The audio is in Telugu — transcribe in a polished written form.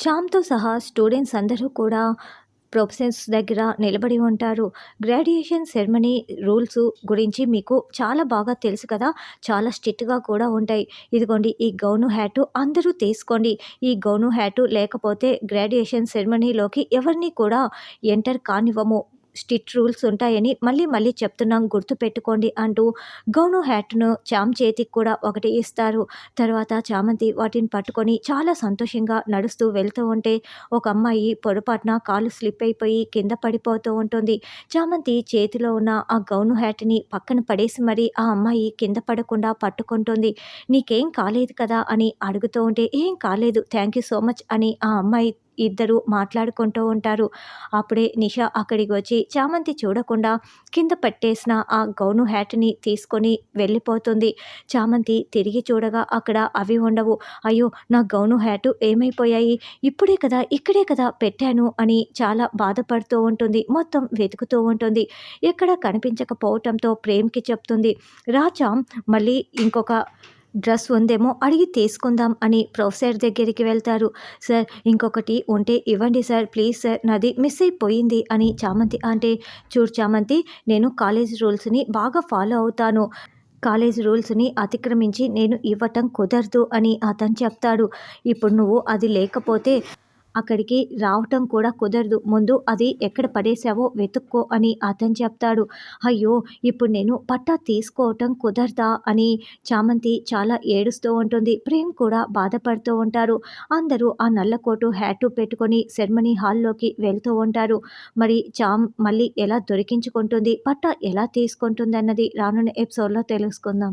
శ్యామ్‌తో సహా స్టూడెంట్స్ అందరూ కూడా ప్రొఫెసర్స్ దగ్గర నిలబడి ఉంటారు. గ్రాడ్యుయేషన్ సెరమనీ రూల్స్ గురించి మీకు చాలా బాగా తెలుసు కదా! చాలా స్ట్రిక్ట్‌గా కూడా ఉంటాయి. ఇదిగోండి ఈ గౌను హ్యాటు అందరూ తీసుకోండి. ఈ గౌను హ్యాటు లేకపోతే గ్రాడ్యుయేషన్ సెరమనీలోకి ఎవరిని కూడా ఎంటర్ కానివ్వము. స్ట్రిక్ట్ రూల్స్ ఉంటాయని మళ్ళీ మళ్ళీ చెప్తున్నాం గుర్తుపెట్టుకోండి అంటూ గౌను హ్యాట్‌ను చామ్ చేతికి కూడా ఒకటి ఇస్తారు. తర్వాత చామంతి వాటిని పట్టుకొని చాలా సంతోషంగా నడుస్తూ వెళ్తూ ఉంటే ఒక అమ్మాయి పొరపాటున కాలు స్లిప్ అయిపోయి కింద పడిపోతూ ఉంటుంది. చామంతి చేతిలో ఉన్న ఆ గౌను హ్యాట్‌ని పక్కన పడేసి మరి ఆ అమ్మాయి కింద పడకుండా పట్టుకుంటుంది. "నీకేం కాలేదు కదా?" అని అడుగుతూ ఉంటే, "ఏం కాలేదు. థ్యాంక్ యూ సో మచ్" అని ఆ అమ్మాయి ఇద్దరు మాట్లాడుకుంటూ ఉంటారు. అప్పుడే నిషా అక్కడికి వచ్చి చామంతి చూడకుండా కింద పట్టేసిన ఆ గౌను హ్యాట్‌ని తీసుకొని వెళ్ళిపోతుంది. చామంతి తిరిగి చూడగా అక్కడ అవి ఉండవు. అయ్యో! నా గౌను హ్యాటు ఏమైపోయాయి? ఇప్పుడే కదా, ఇక్కడే కదా పెట్టాను అని చాలా బాధపడుతూ ఉంటుంది. మొత్తం వెతుకుతూ ఉంటుంది. ఎక్కడా కనిపించకపోవటంతో ప్రేమ్‌కి చెప్తుంది. "రా చామ్, మళ్ళీ ఇంకొక డ్రెస్ ఉందేమో అడిగి తీసుకుందాం" అని ప్రొఫెసర్ దగ్గరికి వెళ్తారు. "సార్, ఇంకొకటి ఉంటే ఇవ్వండి సార్, ప్లీజ్ సార్, నాది మిస్ అయిపోయింది" అని చామంతి అంటే, "చూడు చామంతి, నేను కాలేజ్ రూల్స్‌ని బాగా ఫాలో అవుతాను. కాలేజ్ రూల్స్‌ని అతిక్రమించి నేను ఇవ్వటం కుదరదు" అని అతను చెప్తాడు. "ఇప్పుడు నువ్వు అది లేకపోతే అక్కడికి రావటం కూడా కుదరదు. ముందు అది ఎక్కడ పడేశావో వెతుక్కో" అని అతను చెప్తాడు. "అయ్యో! ఇప్పుడు నేను పట్టా తీసుకోవటం కుదరదా?" అని చామంతి చాలా ఏడుస్తూ ఉంటుంది. ప్రేమ్ కూడా బాధపడుతూ ఉంటారు. అందరూ ఆ నల్ల కోటు, హ్యాటు పెట్టుకొని సెరమనీ హాల్‌లోకి వెళ్తూ ఉంటారు. మరి చామ్ మళ్ళీ ఎలా దొరికించుకుంటుంది? పట్టా ఎలా తీసుకుంటుందన్నది రానున్న ఎపిసోడ్‌లో తెలుసుకుందాం.